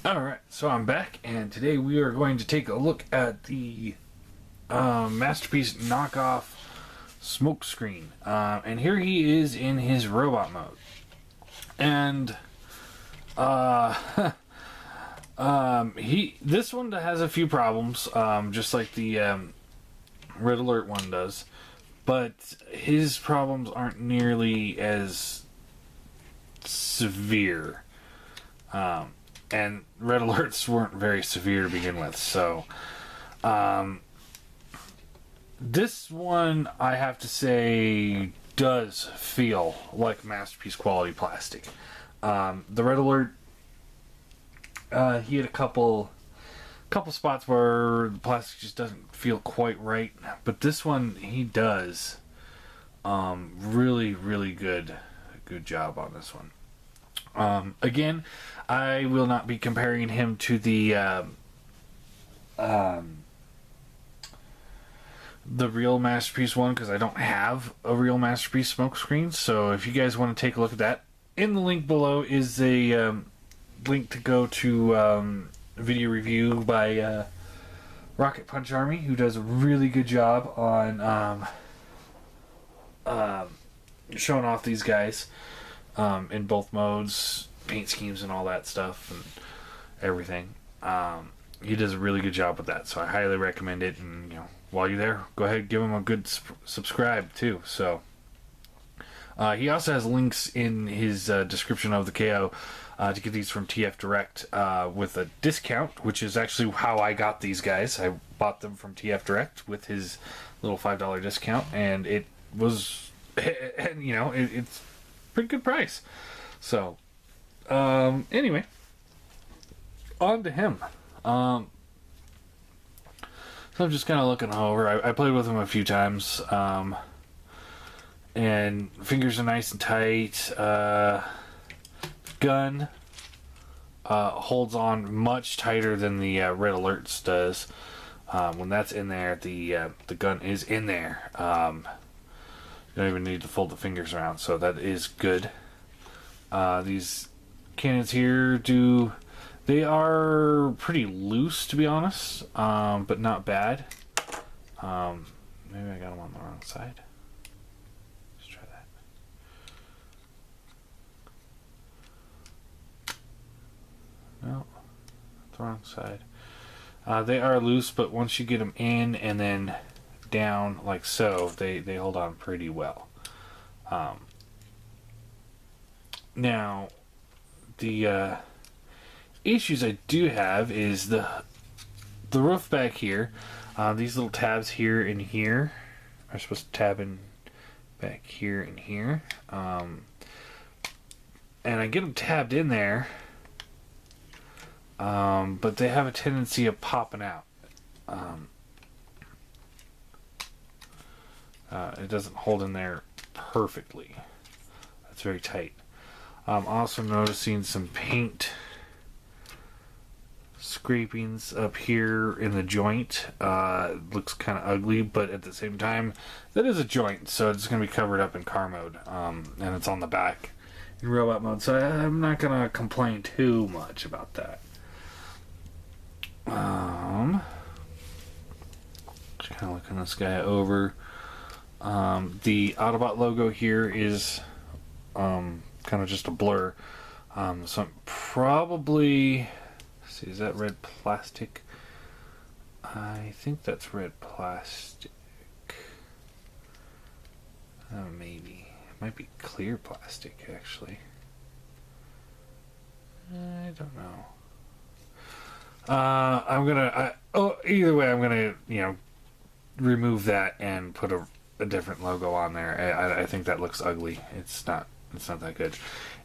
Alright, so I'm back, and today we are going to take a look at the Masterpiece Knock Off Smokescreen. And here he is in his robot mode. And this one has a few problems, just like the Red Alert one does. But his problems aren't nearly as severe. And red alerts weren't very severe to begin with, so this one, I have to say, does feel like Masterpiece quality plastic. The red alert, he had a couple spots where the plastic just doesn't feel quite right, but this one, he does. Really good job on this one. Again, I will not be comparing him to the real Masterpiece one, because I don't have a real Masterpiece smokescreen. So if you guys want to take a look at that, in the link below is a link to go to a video review by Rocket Punch Army, who does a really good job on showing off these guys. In both modes, paint schemes and all that stuff and everything. He does a really good job with that, so I highly recommend it. And while you're there, go ahead and give him a good subscribe too. So he also has links in his description of the KO to get these from TF Direct with a discount, which is actually how I got these guys. I bought them from TF Direct with his little $5 discount, and it was, it's pretty good price. So anyway, on to him. So I'm just kind of looking over. I played with him a few times, and fingers are nice and tight. Gun holds on much tighter than the Red Alerts does. When that's in there, the gun is in there. You don't even need to fold the fingers around, so that is good. These cannons here they are pretty loose, to be honest, but not bad. Maybe I got them on the wrong side. Let's try that. No, the wrong side. They are loose, but once you get them in and then down like so, they hold on pretty well. Now the issues I do have is the roof back here. These little tabs here and here are supposed to tab in back here and here, and I get them tabbed in there, but they have a tendency of popping out. It doesn't hold in there perfectly. That's very tight. I'm also noticing some paint scrapings up here in the joint. Looks kind of ugly, but at the same time, that is a joint, so it's going to be covered up in car mode, and it's on the back in robot mode, so I'm not going to complain too much about that. Just kind of looking this guy over. The Autobot logo here is kind of just a blur. So I'm probably, see, is that red plastic? I think that's red plastic. Maybe. It might be clear plastic, actually. I don't know. Either way, I'm gonna, remove that and put a different logo on there. I think that looks ugly. It's not that good.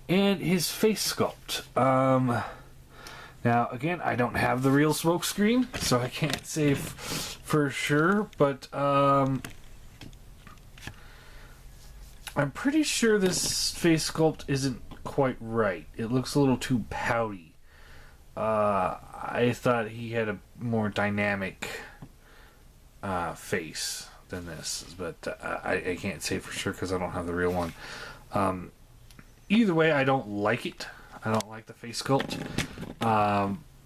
And his face sculpt. Now again, I don't have the real smokescreen, so I can't say for sure, but I'm pretty sure this face sculpt isn't quite right. It looks a little too pouty. I thought he had a more dynamic face than this, but I can't say for sure because I don't have the real one. Either way, I don't like it. I don't like the face sculpt.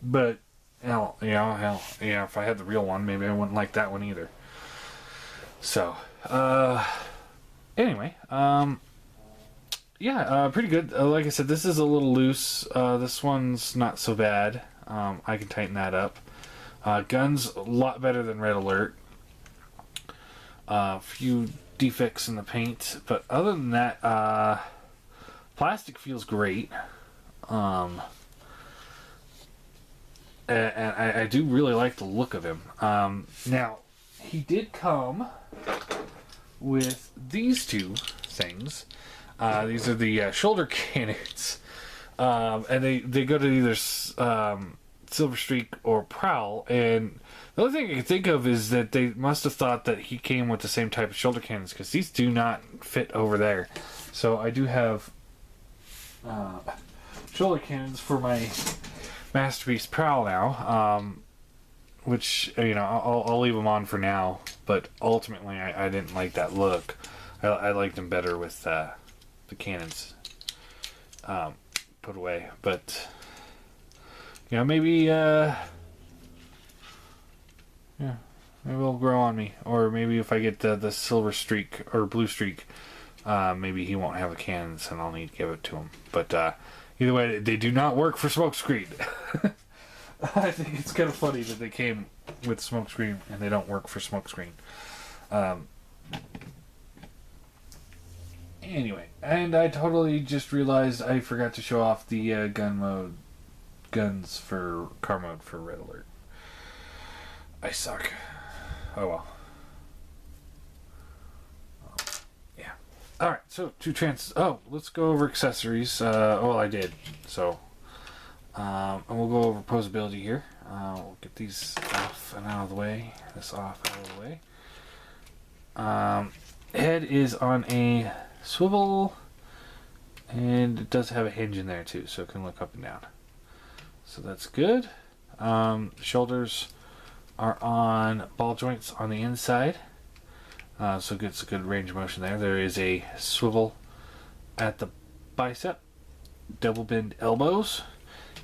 But hell, if I had the real one, maybe I wouldn't like that one either. So, anyway, pretty good. Like I said, this is a little loose. This one's not so bad. I can tighten that up. Gun's a lot better than Red Alert. A few defects in the paint, but other than that, plastic feels great. And I do really like the look of him. Now, he did come with these two things. These are the shoulder cannons. And they go to either Silver Streak or Prowl. And the only thing I can think of is that they must have thought that he came with the same type of shoulder cannons, because these do not fit over there. So I do have shoulder cannons for my Masterpiece Prowl now, which, I'll leave them on for now, but ultimately I didn't like that look. I liked them better with the cannons put away, but maybe it'll grow on me, or maybe if I get the Silver Streak or Blue Streak, maybe he won't have the cannons and I'll need to give it to him. But either way, they do not work for Smokescreen. I think it's kind of funny that they came with Smokescreen and they don't work for Smokescreen. Anyway, and I totally just realized I forgot to show off the guns for car mode for Red Alert. I suck. Oh well. Yeah. Alright, so let's go over accessories. I did. So, and we'll go over Poseability here. We'll get these off and out of the way. This off, out of the way. Head is on a swivel, and it does have a hinge in there too, so it can look up and down. So that's good. Shoulders are on ball joints on the inside, so it's a good range of motion there. There is a swivel at the bicep, double bend elbows,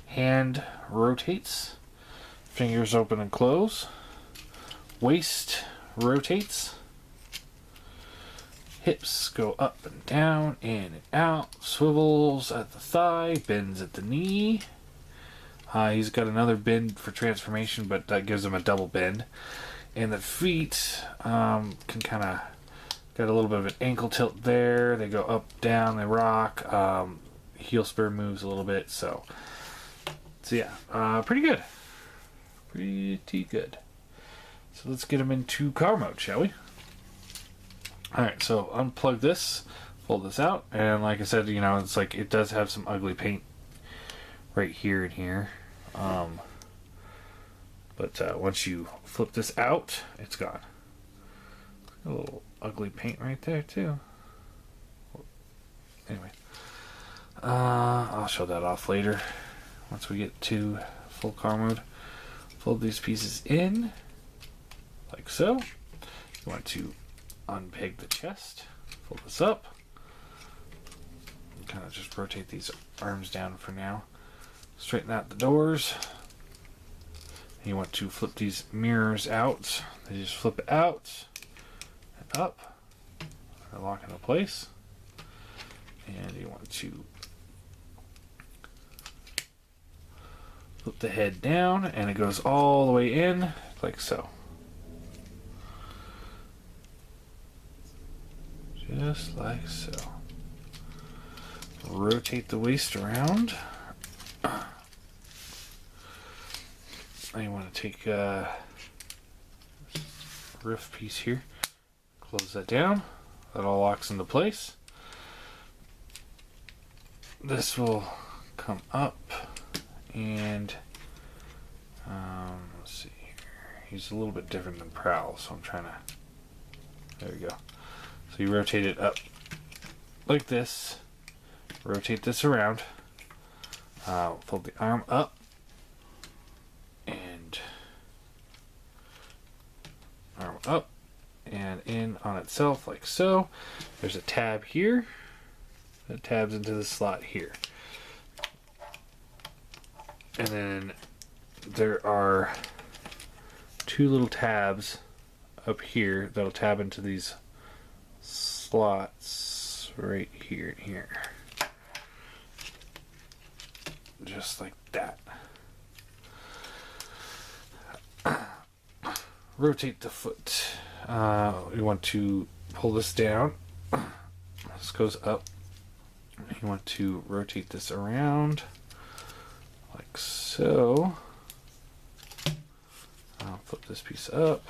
hand rotates, fingers open and close, waist rotates, hips go up and down, in and out, swivels at the thigh, bends at the knee. He's got another bend for transformation, but that gives him a double bend. And the feet can kind of got a little bit of an ankle tilt there. They go up, down, they rock. Heel spur moves a little bit. So yeah, pretty good. Pretty good. So let's get him into car mode, shall we? Alright, so unplug this, fold this out, and like I said, it's like it does have some ugly paint right here and here. But once you flip this out, it's gone. A little ugly paint right there too. Anyway, I'll show that off later once we get to full car mode. Fold these pieces in like so. You want to unpeg the chest, fold this up, and kind of just rotate these arms down for now. Straighten out the doors. You want to flip these mirrors out. They just flip it out and up. And lock into place. And you want to flip the head down, and it goes all the way in, like so. Just like so. Rotate the waist around. Now you want to take this roof piece here, close that down. That all locks into place. This will come up, and let's see here. He's a little bit different than Prowl, so I'm trying to. There we go. So you rotate it up like this. Rotate this around. Fold the arm up. And arm up and in on itself like so. There's a tab here that tabs into the slot here. And then there are two little tabs up here that'll tab into these slots right here and here. Just like that. Rotate the foot. You want to pull this down. This goes up. You want to rotate this around like so. I'll flip this piece up.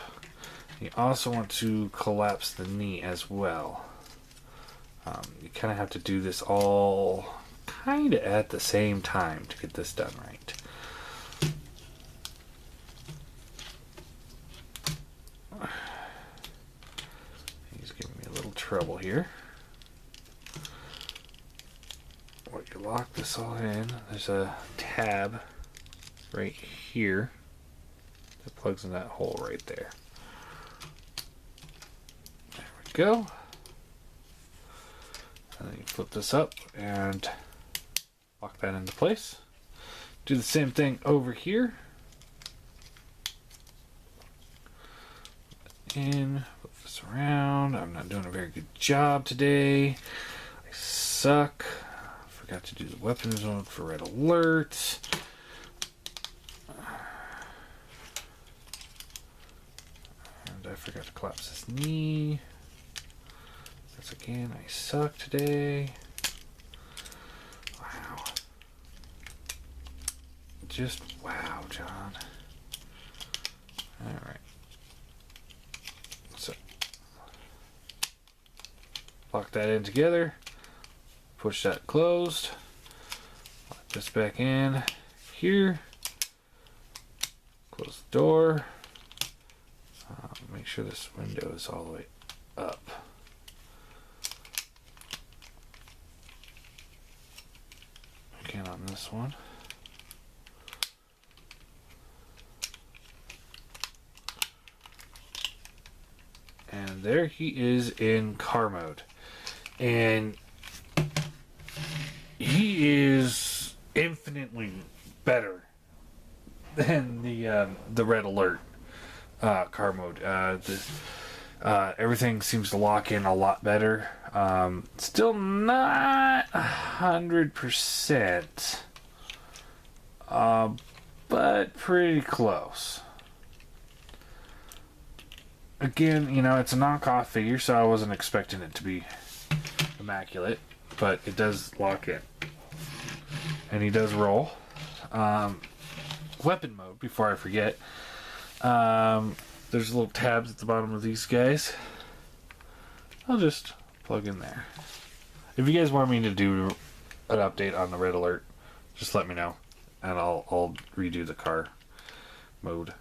You also want to collapse the knee as well. You kind of have to do this all kind of at the same time to get this done right. He's giving me a little trouble here. When you lock this all in, there's a tab right here that plugs in that hole right there. There we go. And then you flip this up and lock that into place. Do the same thing over here. In, flip this around. I'm not doing a very good job today. I suck. Forgot to do the weapons mode for red alert. And I forgot to collapse this knee. That's again, I suck today. Wow. Just wow, John. Alright. So, lock that in together. Push that closed. Lock this back in here. Close the door. Make sure this window is all the way up. Again on this one. And there he is in car mode. And he is infinitely better than the red alert car mode. Everything seems to lock in a lot better. Still not 100%, but pretty close. Again, you know, it's a knockoff figure, so I wasn't expecting it to be immaculate, but it does lock in. And he does roll. Weapon mode, before I forget. There's little tabs at the bottom of these guys. I'll just plug in there. If you guys want me to do an update on the red alert, just let me know, and I'll redo the car mode.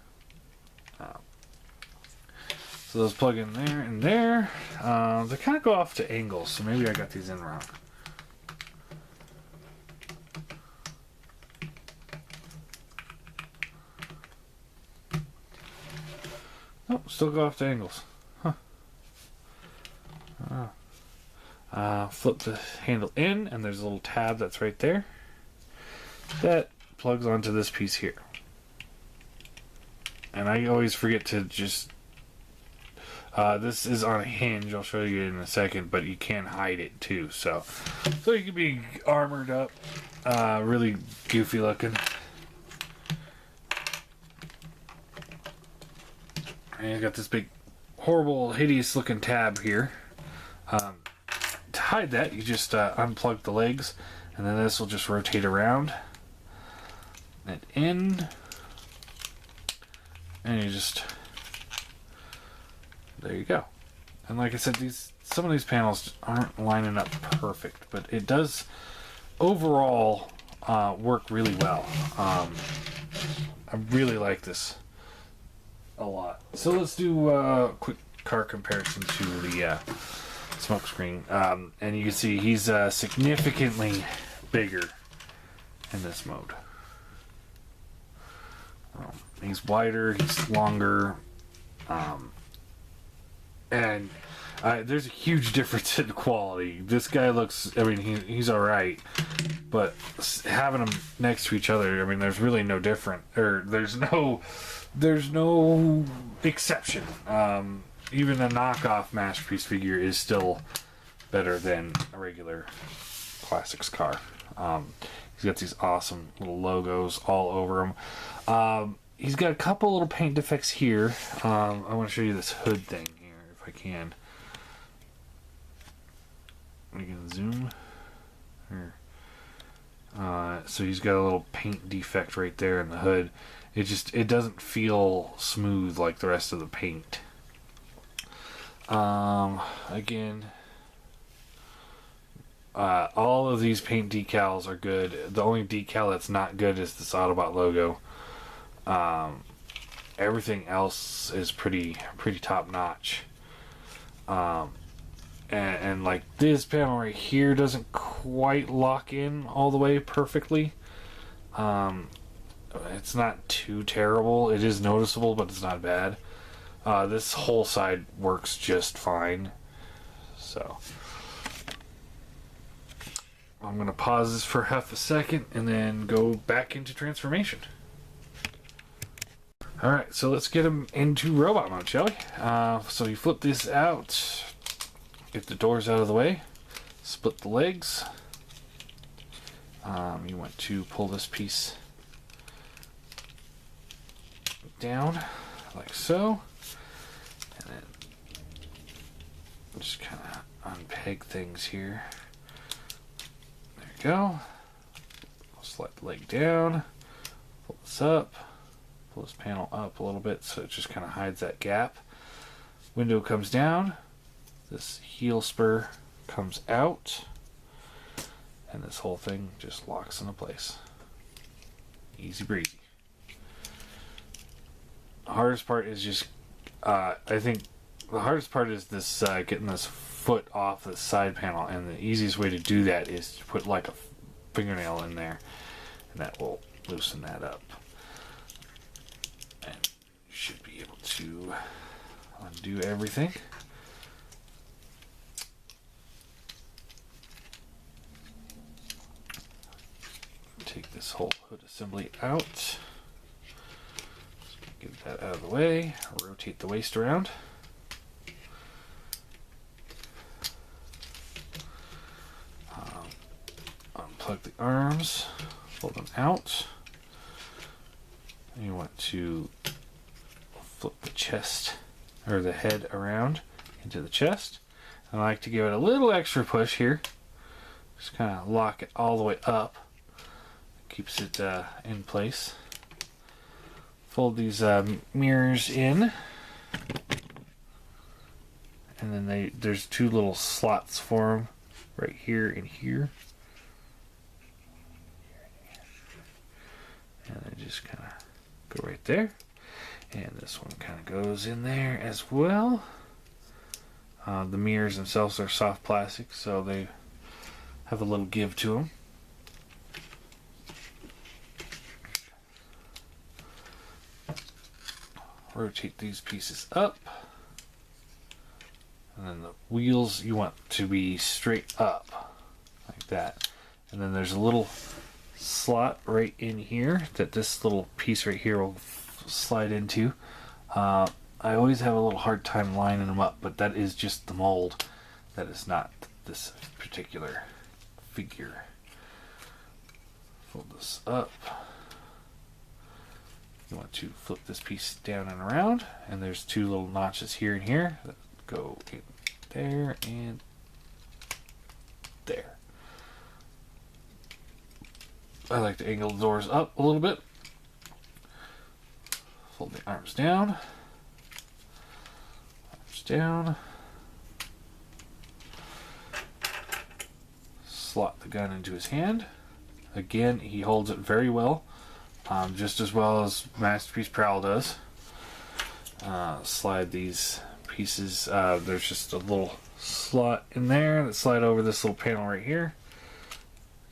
So those plug in there and there. They kind of go off to angles, so maybe I got these in wrong. Oh, still go off to angles. Huh. Flip the handle in, and there's a little tab that's right there. That plugs onto this piece here. And I always forget to just... this is on a hinge. I'll show you in a second, but you can hide it too. So you can be armored up, really goofy looking. And you got this big, horrible, hideous looking tab here. To hide that, you just unplug the legs, and then this will just rotate around and in, and you just... There you go. And like I said, some of these panels aren't lining up perfect, but it does overall work really well. I really like this a lot. So let's do a quick car comparison to the Smokescreen. And you can see he's significantly bigger in this mode. He's wider, he's longer. And there's a huge difference in quality. This guy looks, I mean, he's alright, but having them next to each other, I mean, there's really no different, or there's no exception. Even a knockoff Masterpiece figure is still better than a regular Classics car. He's got these awesome little logos all over him. He's got a couple little paint defects here. I want to show you this hood thing here, if I can. We can zoom. Here. So he's got a little paint defect right there in the hood. It doesn't feel smooth like the rest of the paint. Again, all of these paint decals are good. The only decal that's not good is this Autobot logo. Everything else is pretty top notch. And like this panel right here doesn't quite lock in all the way perfectly. It's not too terrible. It is noticeable, but it's not bad. This whole side works just fine. So I'm going to pause this for half a second and then go back into transformation. Alright, so let's get him into robot mode, shall we? So you flip this out, get the doors out of the way, split the legs. You want to pull this piece down like so, and then just kind of unpeg things here. There you go. Slide the leg down, pull this up, pull this panel up a little bit so it just kind of hides that gap. Window comes down, this heel spur comes out, and this whole thing just locks into place. Easy breezy. The hardest part is just, I think the hardest part is this getting this foot off the side panel, and the easiest way to do that is to put like a fingernail in there, and that will loosen that up. And you should be able to undo everything. Take this whole hood assembly out. Get that out of the way. Rotate the waist around. Unplug the arms. Pull them out. And you want to flip the chest, or the head around into the chest. I like to give it a little extra push here. Just kind of lock it all the way up. Keeps it in place. Fold these mirrors in, and then there's two little slots for them, right here and here, and they just kind of go right there. And this one kind of goes in there as well. The mirrors themselves are soft plastic, so they have a little give to them. Rotate these pieces up, and then the wheels you want to be straight up like that, and then there's a little slot right in here that this little piece right here will slide into. I always have a little hard time lining them up, but that is just the mold. That is not this particular figure. Fold this up. You want to flip this piece down and around, and there's two little notches here and here that go in there and there. I like to angle the doors up a little bit. Fold the arms down. Arms down. Slot the gun into his hand. Again, he holds it very well. Just as well as Masterpiece Prowl does. Slide these pieces. There's just a little slot in there that slide over this little panel right here.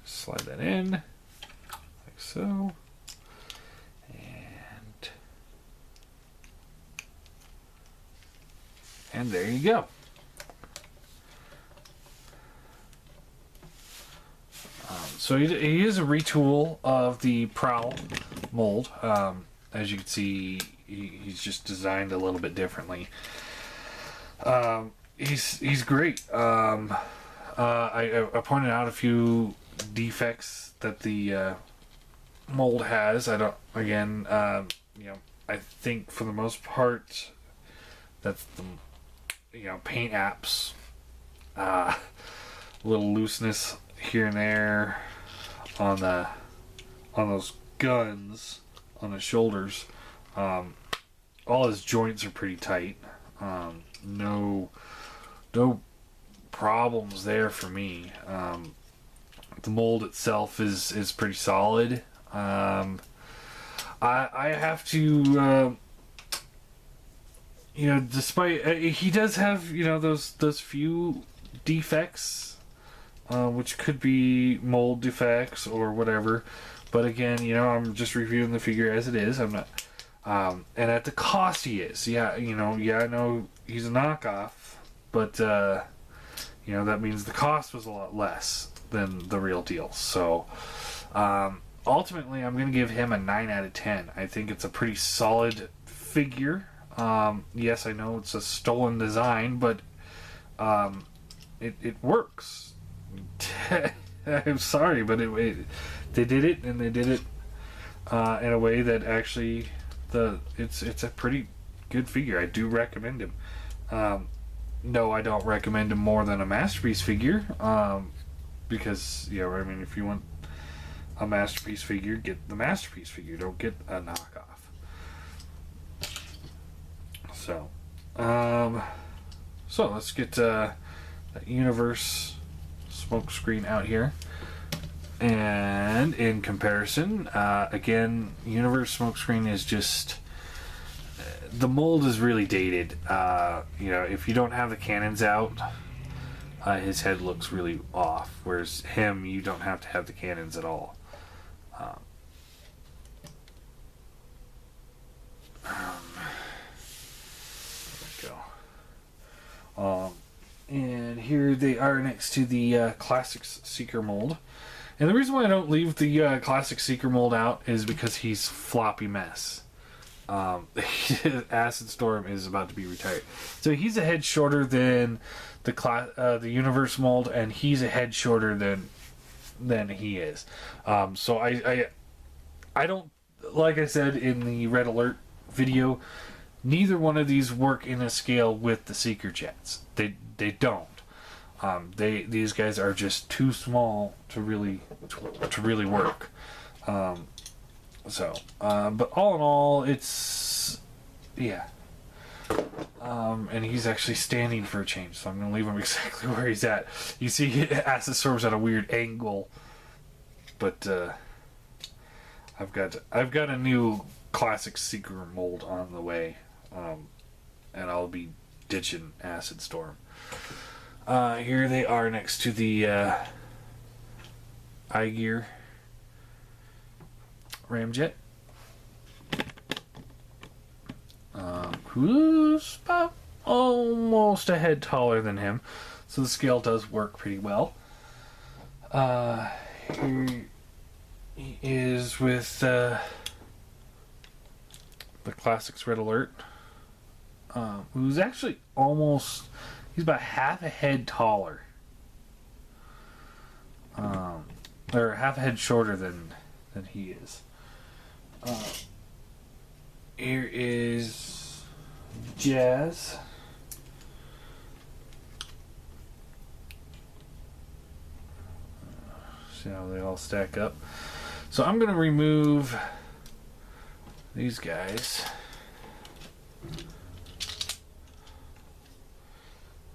Slide that in, like so. And there you go. So he is a retool of the Prowl mold. As you can see, he's just designed a little bit differently. He's great. I pointed out a few defects that the mold has. I think for the most part, that's the paint apps, a little looseness here and there on those guns on his shoulders. All his joints are pretty tight. No problems there for me. The mold itself is pretty solid. I have to, despite he does have those few defects, which could be mold defects or whatever. But again, I'm just reviewing the figure as it is. I'm not, and at the cost he is. I know he's a knockoff, but that means the cost was a lot less than the real deal. So, ultimately, I'm going to give him a 9 out of 10. I think it's a pretty solid figure. Yes, I know it's a stolen design, but it works. I'm sorry, but they did it, and they did it in a way that actually it's a pretty good figure. I do recommend him. No, I don't recommend him more than a Masterpiece figure, because if you want a Masterpiece figure, get the Masterpiece figure. Don't get a knockoff. So let's get that Universe Smokescreen out here. And in comparison, again, Universe Smokescreen is just... the mold is really dated. If you don't have the cannons out, his head looks really off. Whereas him, you don't have to have the cannons at all. There we go. And here they are next to the Classics Seeker mold. And the reason why I don't leave the Classic Seeker mold out is because he's floppy mess. Acid Storm is about to be retired, so he's a head shorter than the Universe mold, and he's a head shorter than he is. So I don't, like I said in the Red Alert video, neither one of these work in a scale with the Seeker Jets. They don't. These guys are just too small to really work. But all in all, it's and he's actually standing for a change, so I'm gonna leave him exactly where he's at. You see, Acid Storm's at a weird angle, but I've got a new Classic Seeker mold on the way, and I'll be ditching Acid Storm. Here they are next to the iGear Ramjet, who's about almost a head taller than him, so the scale does work pretty well. Here he is with the Classics Red Alert, who's actually he's about half a head taller, or half a head shorter than he is. Here is Jazz. See how they all stack up. So I'm going to remove these guys.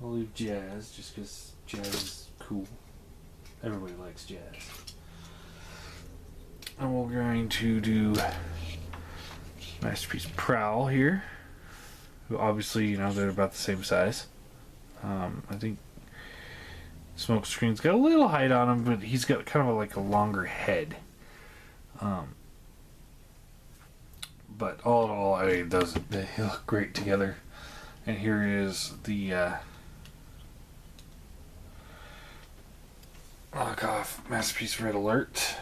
I'll leave Jazz just because Jazz is cool. Everybody likes Jazz. And we're going to do Masterpiece Prowl here, who obviously, they're about the same size. I think Smokescreen's got a little height on him, but he's got kind of like a longer head. But all in all, they look great together. And here is the Knock Off Masterpiece Red Alert.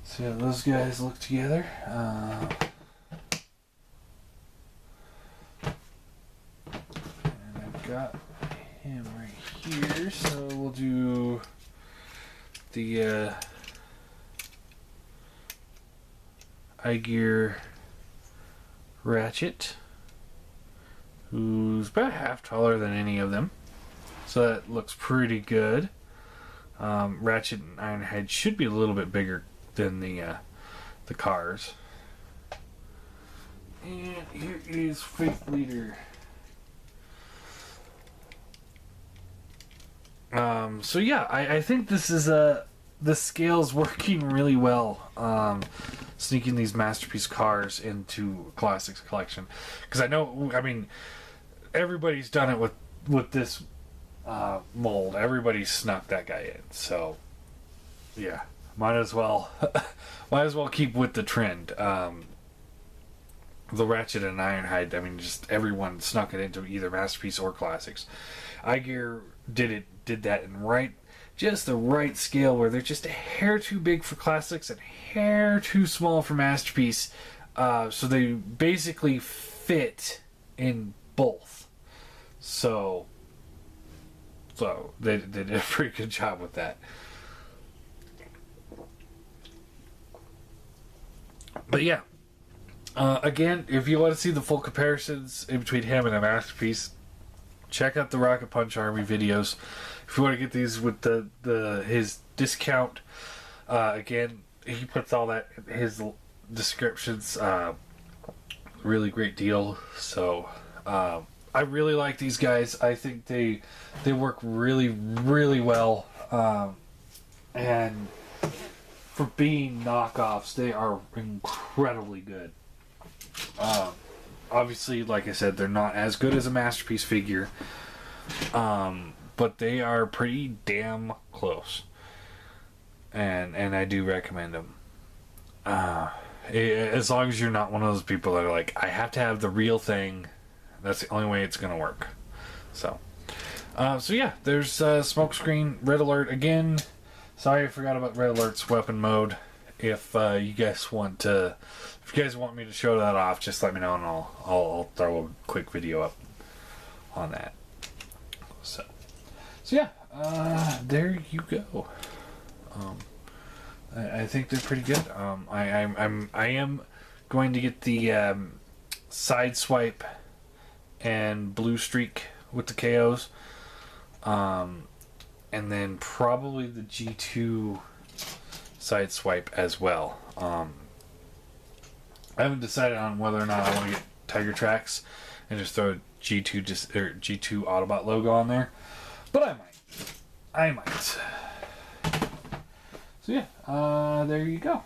So yeah, those guys look together. And I've got him right here, so we'll do the iGear Ratchet, who's about half taller than any of them, so that looks pretty good. Ratchet and Ironhide should be a little bit bigger than the cars. And here is Faith Leader. So yeah, I think this is the scale's working really well. Sneaking these Masterpiece cars into Classics collection, because I mean, everybody's done it with this mold. Everybody's snuck that guy in. So yeah, might as well keep with the trend. The Ratchet and Ironhide, I mean, just everyone snuck it into either Masterpiece or Classics. iGear did that in just the right scale, where they're just a hair too big for Classics and a hair too small for Masterpiece. So they basically fit in both. So they did a pretty good job with that. But yeah, again, if you want to see the full comparisons in between him and a Masterpiece, check out the Rocket Punch Army videos. If you want to get these with his discount, again, he puts all that in his descriptions. Really great deal. So I really like these guys. I think they work really, really well. And for being knockoffs, they are incredibly good. Obviously, like I said, they're not as good as a Masterpiece figure, but they are pretty damn close, and I do recommend them. As long as you're not one of those people that are like, I have to have the real thing. That's the only way it's gonna work. So yeah, there's Smokescreen, Red Alert again. Sorry I forgot about Red Alert's weapon mode. If you guys want me to show that off, just let me know and I'll throw a quick video up on that. So yeah, there you go. I think they're pretty good. I am going to get the side swipe and blue streak with the KOs, and then probably the G2 side swipe as well. I haven't decided on whether or not I want to get Tiger Tracks and just throw a G2 G2 Autobot logo on there, but I might. So yeah, there you go.